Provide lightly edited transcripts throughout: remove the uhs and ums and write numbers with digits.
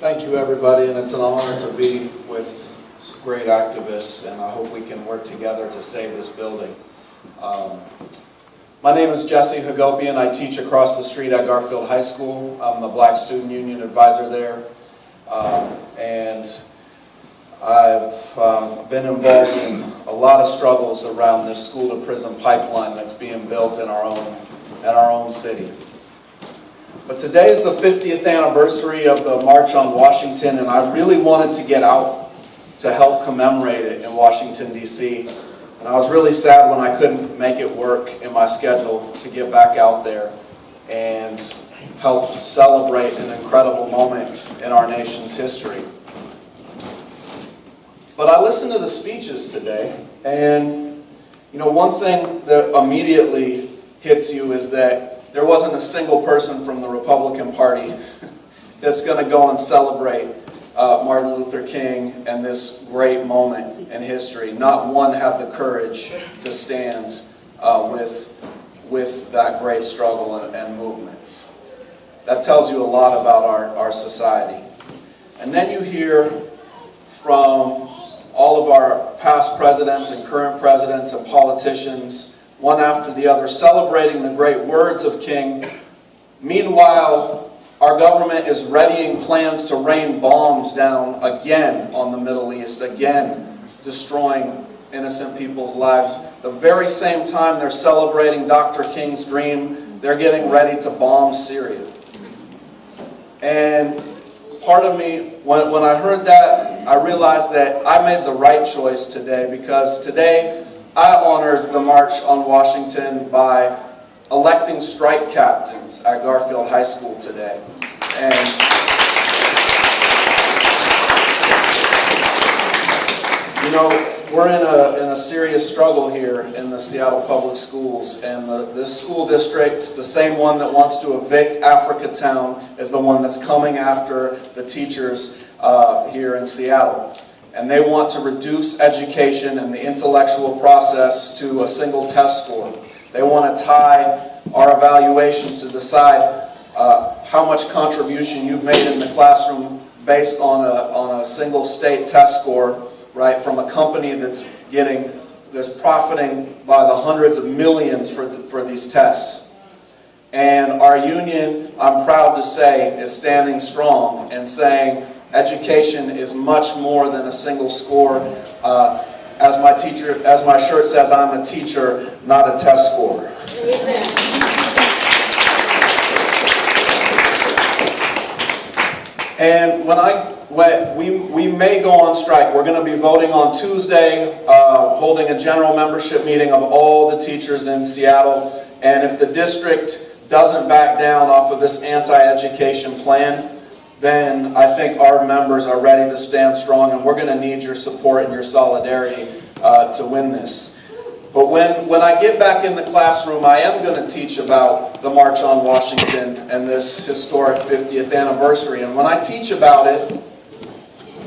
Thank you, everybody, and it's an honor to be with great activists, and I hope we can work together to save this building. My name is Jesse Hagopian. I teach across the street at Garfield High School. I'm the Black Student Union advisor there, and I've been involved in a lot of struggles around this school-to-prison pipeline that's being built in our own city. But today is the 50th anniversary of the March on Washington, and I really wanted to get out to help commemorate it in Washington, D.C. And I was really sad when I couldn't make it work in my schedule to get back out there and help celebrate an incredible moment in our nation's history. But I listened to the speeches today, and one thing that immediately hits you is that there wasn't a single person from the Republican Party that's going to go and celebrate Martin Luther King and this great moment in history. Not one had the courage to stand with that great struggle and movement. That tells you a lot about our society. And then you hear from all of our past presidents and current presidents and politicians, one after the other, celebrating the great words of King. Meanwhile, our government is readying plans to rain bombs down again on the Middle East, again destroying innocent people's lives. The very same time they're celebrating Dr. King's dream, they're getting ready to bomb Syria. And part of me, when I heard that, I realized that I made the right choice today, because today I honored the March on Washington by electing strike captains at Garfield High School today. And we're in a serious struggle here in the Seattle Public Schools, and this school district, the same one that wants to evict Africatown, is the one that's coming after the teachers here in Seattle. And they want to reduce education and the intellectual process to a single test score. They want to tie our evaluations to decide how much contribution you've made in the classroom based on a single state test score, right, from a company that's profiting by the hundreds of millions for these tests. And our union, I'm proud to say, is standing strong and saying education is much more than a single score. As my shirt says, I'm a teacher, not a test score. And we may go on strike. We're going to be voting on Tuesday, holding a general membership meeting of all the teachers in Seattle. And if the district doesn't back down off of this anti-education plan, then I think our members are ready to stand strong, and we're going to need your support and your solidarity to win this. But when I get back in the classroom, I am going to teach about the March on Washington and this historic 50th anniversary. And when I teach about it,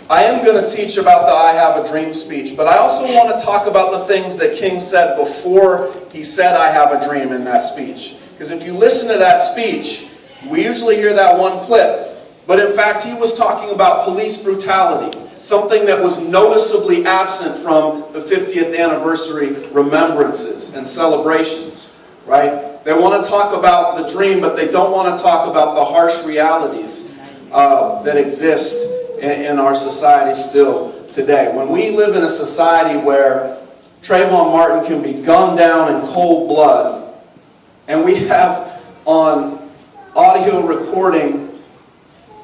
I am going to teach about the I Have a Dream speech. But I also want to talk about the things that King said before he said I have a dream in that speech. Because if you listen to that speech, we usually hear that one clip. But in fact, he was talking about police brutality, something that was noticeably absent from the 50th anniversary remembrances and celebrations, right? They want to talk about the dream, but they don't want to talk about the harsh realities that exist in our society still today. When we live in a society where Trayvon Martin can be gunned down in cold blood, and we have on audio recording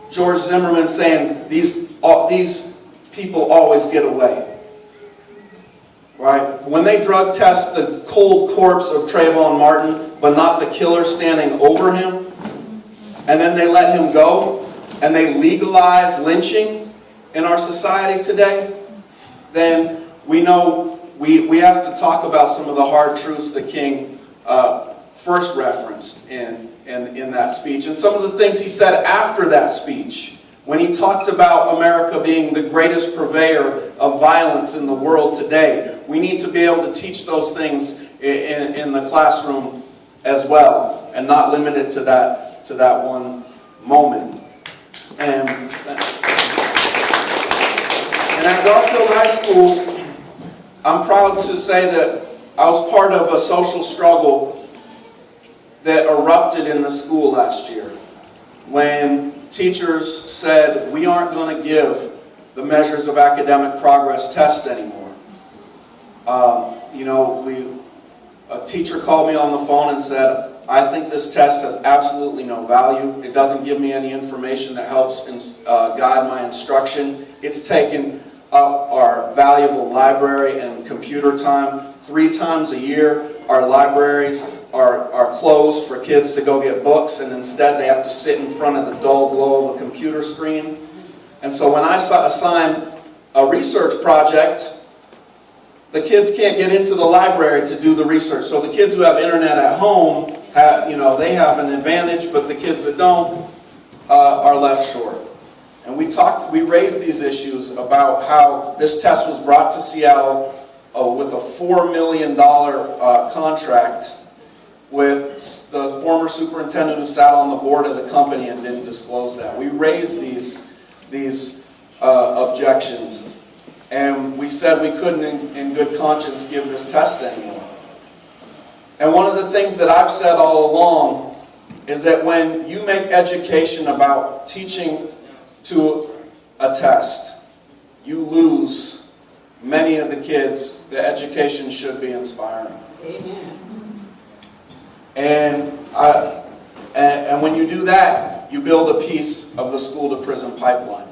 George Zimmerman saying these people always get away. Right? When they drug test the cold corpse of Trayvon Martin, but not the killer standing over him, and then they let him go, and they legalize lynching in our society today, then we know we have to talk about some of the hard truths that King first referenced in that speech, and some of the things he said after that speech, when he talked about America being the greatest purveyor of violence in the world today. We need to be able to teach those things in the classroom as well, and not limit it to that one moment. And Garfield High School, I'm proud to say that I was part of a social struggle that erupted in the school last year when teachers said, we aren't going to give the measures of academic progress test anymore. A teacher called me on the phone and said, I think this test has absolutely no value. It doesn't give me any information that helps guide my instruction. It's taken up our valuable library and computer time. 3 times a year, our libraries are closed for kids to go get books, and instead they have to sit in front of the dull glow of a computer screen. And so when I assign a research project, the kids can't get into the library to do the research. So the kids who have internet at home, they have an advantage, but the kids that don't are left short. And we raised these issues about how this test was brought to Seattle with a $4 million contract with the former superintendent who sat on the board of the company and didn't disclose that. We raised these objections. And we said we couldn't, in good conscience, give this test anymore. And one of the things that I've said all along is that when you make education about teaching to a test, you lose many of the kids that education should be inspiring. Amen. And when you do that, you build a piece of the school-to-prison pipeline.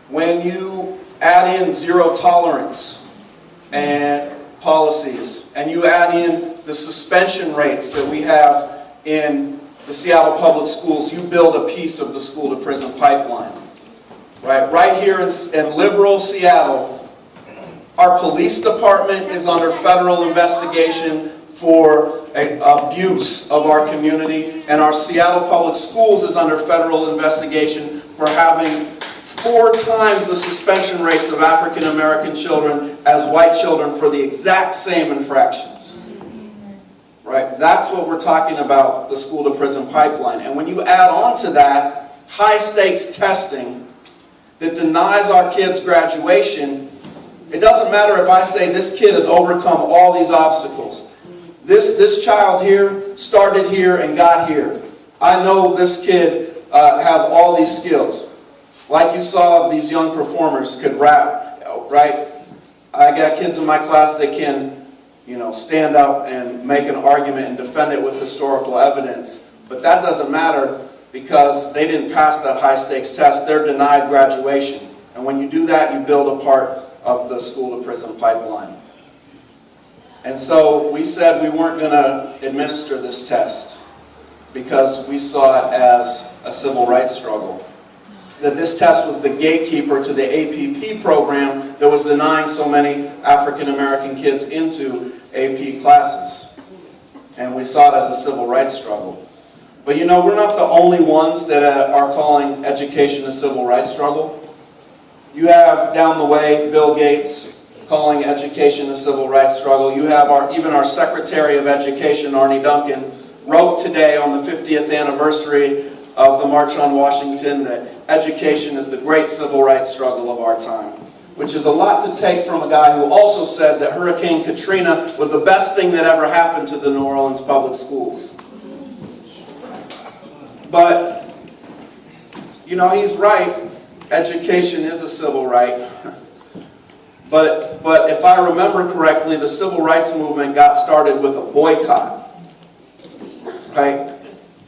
When you add in zero tolerance and policies, and you add in the suspension rates that we have in the Seattle Public Schools, you build a piece of the school-to-prison pipeline. Right here in liberal Seattle, our police department is under federal investigation for abuse of our community, and our Seattle Public Schools is under federal investigation for having 4 times the suspension rates of African American children as white children for the exact same infractions. Right? That's what we're talking about, the school-to-prison pipeline. And when you add on to that high-stakes testing that denies our kids graduation, it doesn't matter if I say this kid has overcome all these obstacles. This child here started here and got here. I know this kid has all these skills. Like you saw, these young performers could rap, right? I got kids in my class that can, stand up and make an argument and defend it with historical evidence. But that doesn't matter because they didn't pass that high-stakes test. They're denied graduation. And when you do that, you build a part of the school-to-prison pipeline. And so we said we weren't going to administer this test because we saw it as a civil rights struggle. That this test was the gatekeeper to the APP program that was denying so many African American kids into AP classes. And we saw it as a civil rights struggle. But we're not the only ones that are calling education a civil rights struggle. You have down the way Bill Gates calling education a civil rights struggle. You have even our Secretary of Education, Arne Duncan, wrote today on the 50th anniversary of the March on Washington that education is the great civil rights struggle of our time, which is a lot to take from a guy who also said that Hurricane Katrina was the best thing that ever happened to the New Orleans public schools. But, he's right. Education is a civil right. But if I remember correctly, the civil rights movement got started with a boycott. Right?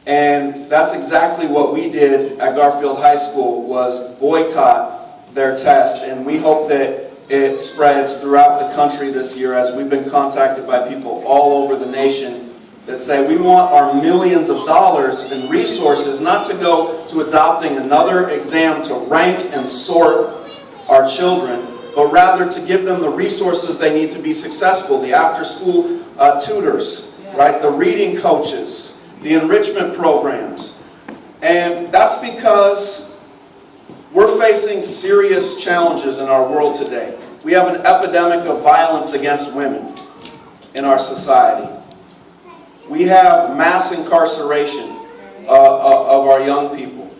And that's exactly what we did at Garfield High School, was boycott their test. And we hope that it spreads throughout the country this year, as we've been contacted by people all over the nation that say we want our millions of dollars in resources not to go to adopting another exam to rank and sort our children, but rather to give them the resources they need to be successful, the after-school tutors, right, the reading coaches, the enrichment programs. And that's because we're facing serious challenges in our world today. We have an epidemic of violence against women in our society. We have mass incarceration of our young people.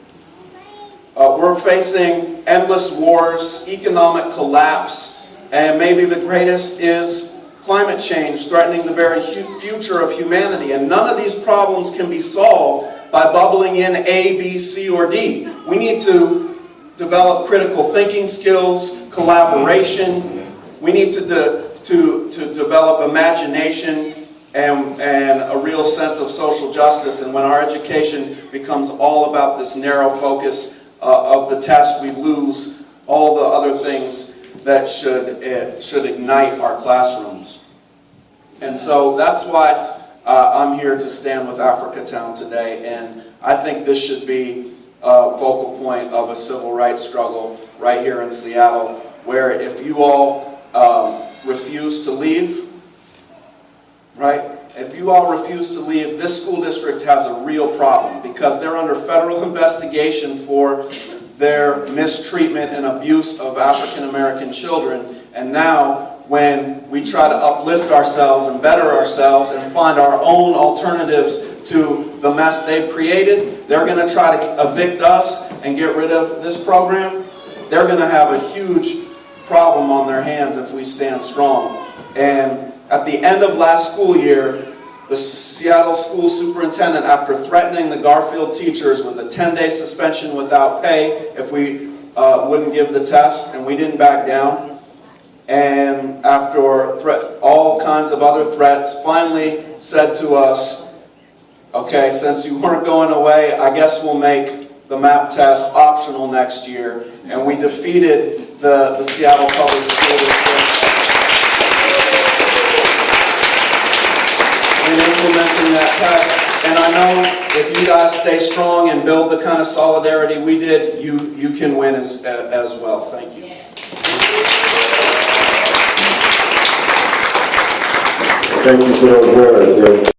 We're facing endless wars, economic collapse, and maybe the greatest is climate change threatening the very future of humanity. And none of these problems can be solved by bubbling in A, B, C, or D. We need to develop critical thinking skills, collaboration. We need to develop imagination and a real sense of social justice. And when our education becomes all about this narrow focus of the test, we lose all the other things that should ignite our classrooms. And so that's why I'm here to stand with Africatown today, and I think this should be a focal point of a civil rights struggle right here in Seattle, where if you all refuse to leave, right? If you all refuse to leave, this school district has a real problem because they're under federal investigation for their mistreatment and abuse of African American children. And now, when we try to uplift ourselves and better ourselves and find our own alternatives to the mess they've created, they're going to try to evict us and get rid of this program. They're going to have a huge problem on their hands if we stand strong. And at the end of last school year, the Seattle school superintendent, after threatening the Garfield teachers with a 10-day suspension without pay if we wouldn't give the test, and we didn't back down, and after all kinds of other threats, finally said to us, okay, since you weren't going away, I guess we'll make the MAP test optional next year. And we defeated the Seattle Public School District in implementing that test. And I know if you guys stay strong and build the kind of solidarity we did, you can win as well. Thank you. Thank you for those words.